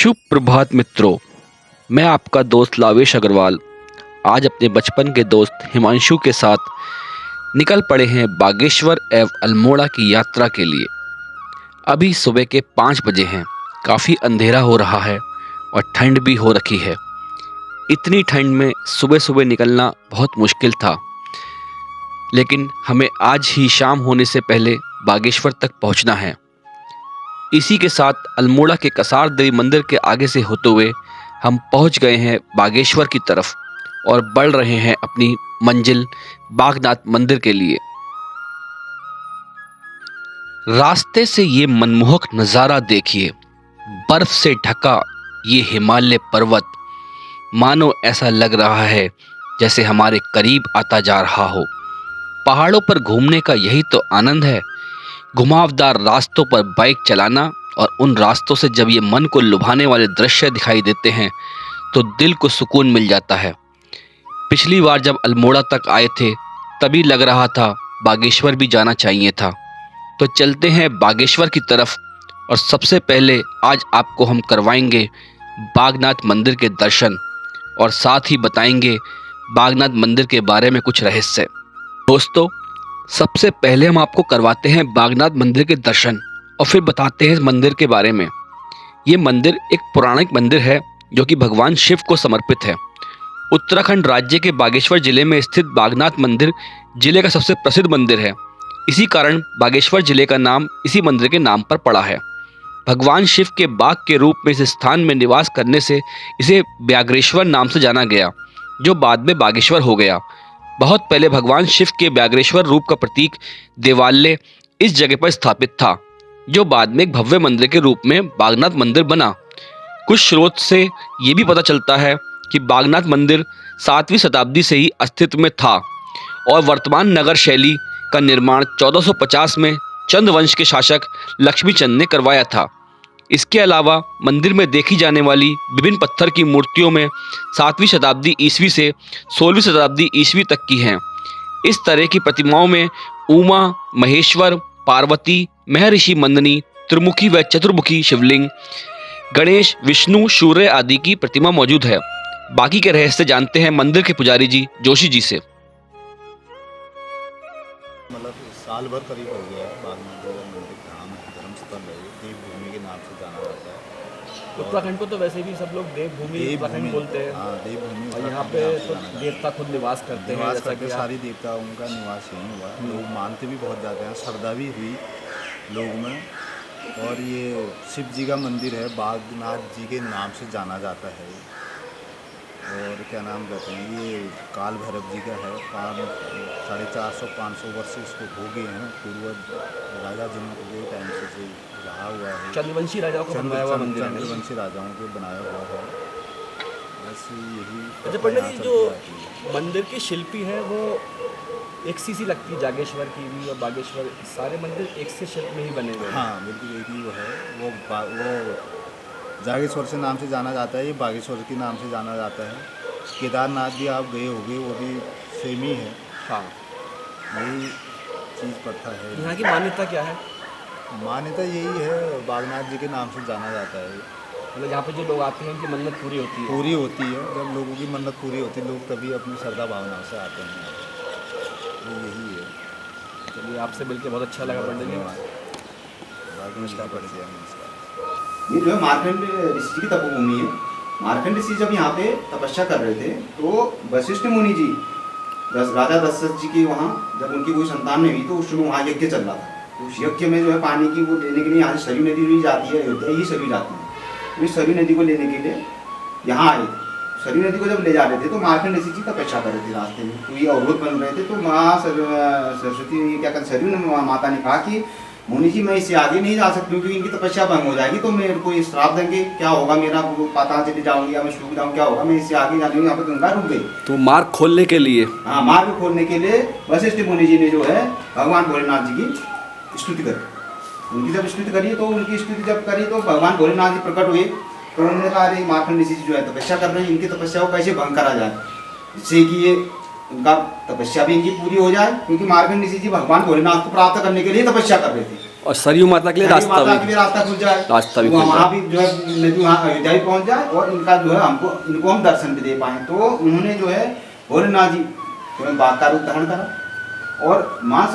शुभ प्रभात मित्रों। मैं आपका दोस्त लावेश अग्रवाल आज अपने बचपन के दोस्त हिमांशु के साथ निकल पड़े हैं बागेश्वर एवं अल्मोड़ा की यात्रा के लिए। अभी सुबह के 5 बजे हैं। काफ़ी अंधेरा हो रहा है और ठंड भी हो रखी है। इतनी ठंड में सुबह सुबह निकलना बहुत मुश्किल था, लेकिन हमें आज ही शाम होने से पहले बागेश्वर तक पहुंचना है। इसी के साथ अल्मोड़ा के कसार देवी मंदिर के आगे से होते हुए हम पहुंच गए हैं बागेश्वर की तरफ और बढ़ रहे हैं अपनी मंजिल बागनाथ मंदिर के लिए। रास्ते से ये मनमोहक नज़ारा देखिए। बर्फ से ढका ये हिमालय पर्वत मानो ऐसा लग रहा है जैसे हमारे करीब आता जा रहा हो। पहाड़ों पर घूमने का यही तो आनंद है। घुमावदार रास्तों पर बाइक चलाना और उन रास्तों से जब ये मन को लुभाने वाले दृश्य दिखाई देते हैं तो दिल को सुकून मिल जाता है। पिछली बार जब अल्मोड़ा तक आए थे तभी लग रहा था बागेश्वर भी जाना चाहिए था। तो चलते हैं बागेश्वर की तरफ और सबसे पहले आज आपको हम करवाएंगे बागनाथ मंदिर के दर्शन और साथ ही बताएंगे बागनाथ मंदिर के बारे में कुछ रहस्य। दोस्तों, सबसे पहले हम आपको करवाते हैं बागनाथ मंदिर के दर्शन और फिर बताते हैं इस मंदिर के बारे में। ये मंदिर एक पौराणिक मंदिर है जो कि भगवान शिव को समर्पित है। उत्तराखंड राज्य के बागेश्वर जिले में स्थित बागनाथ मंदिर जिले का सबसे प्रसिद्ध मंदिर है। इसी कारण बागेश्वर जिले का नाम इसी मंदिर के नाम पर पड़ा है। भगवान शिव के बाग के रूप में इस स्थान में निवास करने से इसे व्याघ्रेश्वर नाम से जाना गया, जो बाद में बागेश्वर हो गया। बहुत पहले भगवान शिव के व्याघ्रेश्वर रूप का प्रतीक देवालय इस जगह पर स्थापित था, जो बाद में एक भव्य मंदिर के रूप में बागनाथ मंदिर बना। कुछ स्रोत से ये भी पता चलता है कि बागनाथ मंदिर 7वीं शताब्दी से ही अस्तित्व में था और वर्तमान नगर शैली का निर्माण 1450 में चंद वंश के शासक लक्ष्मी चंद ने करवाया था। इसके अलावा मंदिर में देखी जाने वाली विभिन्न पत्थर की मूर्तियों में 7वीं शताब्दी ईस्वी से 16वीं शताब्दी ईस्वी तक की हैं। इस तरह की प्रतिमाओं में उमा, महेश्वर, पार्वती, महर्षि मंदनी, त्रिमुखी व चतुर्मुखी शिवलिंग, गणेश, विष्णु, सूर्य आदि की प्रतिमा मौजूद है। बाकी के रहस्य जानते हैं मंदिर के पुजारी जी जोशी जी से। मतलब साल भर करीब हो गया है बागनाथ जो मंदिर धाम धर्मस्थल है, देवभूमि के नाम से जाना जाता है। उत्तराखंड को तो वैसे भी सब लोग देवभूमि उत्तराखंड बोलते हैं। हाँ, देवभूमि। और यहाँ पे तो देवता खुद निवास करते हैं, निवास जैसा करते कि सारी देवताओं का निवास यहीं हुआ। लोग मानते भी बहुत जाते हैं, श्रद्धा भी हुई लोग में। और ये शिव जी का मंदिर है, बागनाथ जी के नाम से जाना जाता है। और क्या नाम कहते हैं, ये काल भैरव जी का है। 450-500 वर्ष इसको हो गए हैं। पूर्वज राजा जनक के टाइम से रहा हुआ है। चंद्रवंशी राजाओं का बनाया हुआ मंदिर है। चंद्रवंशी राजाओं के बनाया हुआ है। बस यही। अच्छा पंडित जी, जो मंदिर की शिल्पी है वो एक सी लगती है, जागेश्वर की भी और बागेश्वर, सारे मंदिर एक से शिल्प में ही बने हुए हैं। हाँ, बिल्कुल एक ही वो है। वो जागेश्वर से नाम से जाना जाता है, ये बागेश्वर के नाम से जाना जाता है। केदारनाथ भी आप गए होंगे, वो भी सेम ही है। हाँ, यही चीज़ पता है। यहाँ की मान्यता क्या है? मान्यता यही है, बागनाथ जी के नाम से जाना जाता है। मतलब यहाँ पे जो लोग आते हैं उनकी मन्नत पूरी होती है। पूरी होती है, जब लोगों की मन्नत पूरी होती है लोग तभी अपनी श्रद्धा भावना से आते हैं। तो यही है। चलिए, आपसे मिलकर बहुत अच्छा लगा पंडित जी। नमस्कार पंडित जी, नमस्कार। ये जो है मार्कंड ऋषि की तपोभूमि है। मार्कंड ऋषि जब यहाँ पे तपस्या कर रहे थे तो वशिष्ठ मुनि जी राजा दशरथ जी की वहाँ जब उनकी कोई संतान नहीं हुई तो उस समय वहाँ यज्ञ चल रहा था। तो उस यज्ञ में जो है पानी की वो लेने के लिए यहाँ से सरयू नदी भी जाती है, अयोध्या ही सरयू जाती है। तो इस सरयू नदी को लेने के लिए यहाँ आए थे। सरयू नदी को जब ले जा रहे थे तो मार्कंड ऋषि जी तपस्या कर रहे थे रास्ते में, तो ये अवरोध बन रहे थे। तो माँ सरस्वती क्या कहते सरयू माता ने कहा कि मुनि जी मैं इससे आगे नहीं जा सकती हूँ क्योंकि इनकी तपस्या भंग हो जाएगी, तो मेरे को श्राप देंगे, क्या होगा मेरा, पता चले जाऊंगी या मैं सूख जाऊँ, क्या होगा, मैं इससे आगे जाने यहाँ पे गंगा रुक गई। तो मार्ग खोलने के लिए, हाँ, मार्ग खोलने के लिए वशिष्ठ मुनि जी ने जो है भगवान भोलेनाथ जी की स्तुति करी। उनकी जब स्तुति करी तो उनकी स्तुति जब करी तो भगवान भोलेनाथ जी प्रकट हुए। तो उन्होंने कहा अरे मार्कंड ऋषि जी जो है तपस्या कर रहे हैं, इनकी तपस्या को कैसे भंग करा जाए, जिससे कि ये उनका तपस्या भी इनकी पूरी हो जाए। क्योंकि मार्कंड ऋषि जी भगवान भोलेनाथ को प्राप्त करने के लिए तपस्या कर रहे थे और सरयू माता के लिए सरयू रास्ता माता के लिए रास्ता खुल जाए, रास्ता भी वो खुल वहाँ जाए। भी जो है नदी वहाँ अयोध्या भी पहुँच जाए और इनका जो है इनको हम दर्शन भी दे पाएँ। तो उन्होंने जो है भोलेनाथ जी जो है बाघ का रूप धारण करा और माँ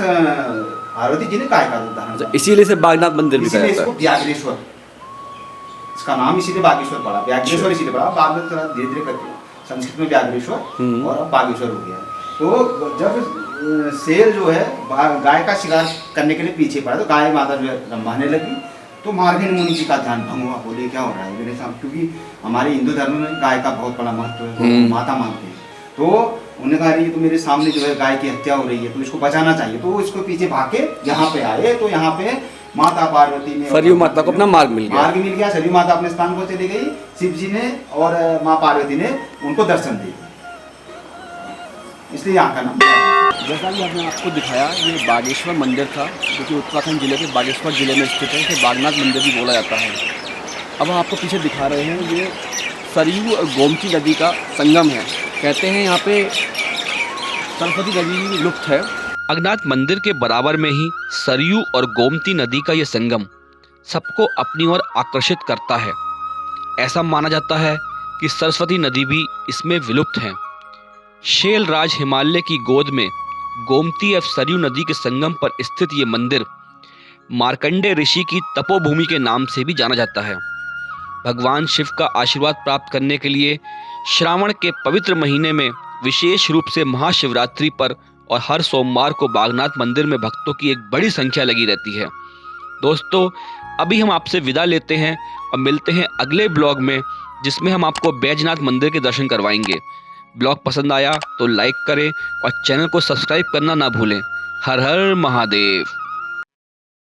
पार्वती जी ने गाय का रूप धारण करा। इसीलिए से बागनाथ मंदिर भी कहा इसीलिए जाता इसको है। व्याघ्रेश्वर, इसका नाम इसीलिए बागेश्वर पड़ा, व्याघ्रेश्वर इसीलिए पड़ा। बाद में थोड़ा धीरे धीरे करके संस्कृत में व्याघ्रेश्वर और अब बागेश्वर हो गया। तो जब शेर जो है गाय का शिकार करने के लिए पीछे पड़ा तो गाय माता जो है रंभाने लगी, तो मार्कंडेय मुनि जी का ध्यान भंग हुआ। बोले क्या हो रहा है मेरे साथ, क्योंकि हमारे हिंदू धर्म में गाय का बहुत बड़ा महत्व है, माता मानते हैं। तो उन्होंने कहा ये तो मेरे सामने जो है गाय की हत्या हो रही है, तो इसको बचाना चाहिए। तो इसको पीछे भाग के यहाँ पे आए, तो यहाँ पे माता पार्वती ने, सरयू माता को अपना मार्ग मिल गया। मार्ग मिल गया। सरयू माता अपने स्थान को चली गई, शिव जी ने और माँ पार्वती ने उनको दर्शन दिए, इसलिए यहाँ का नाम। जैसा कि हमने आपको दिखाया, ये बागेश्वर मंदिर था जो कि उत्तराखंड जिले के बागेश्वर जिले में स्थित है। इसे बागनाथ मंदिर भी बोला जाता है। अब हम आपको पीछे दिखा रहे हैं, ये सरयू और गोमती नदी का संगम है। कहते हैं यहाँ पे सरस्वती नदी लुप्त है। बागनाथ मंदिर के बराबर में ही सरयू और गोमती नदी का ये संगम सबको अपनी ओर आकर्षित करता है। ऐसा माना जाता है कि सरस्वती नदी भी इसमें विलुप्त है। शेल राज हिमालय की गोद में गोमती एवं सरयू नदी के संगम पर स्थित ये मंदिर मार्कंडेय ऋषि की तपोभूमि के नाम से भी जाना जाता है। भगवान शिव का आशीर्वाद प्राप्त करने के लिए श्रावण के पवित्र महीने में विशेष रूप से महाशिवरात्रि पर और हर सोमवार को बागनाथ मंदिर में भक्तों की एक बड़ी संख्या लगी रहती है। दोस्तों, अभी हम आपसे विदा लेते हैं और मिलते हैं अगले ब्लॉग में, जिसमें हम आपको बैजनाथ मंदिर के दर्शन करवाएंगे। ब्लॉग पसंद आया तो लाइक करें और चैनल को सब्सक्राइब करना ना भूलें। हर हर महादेव।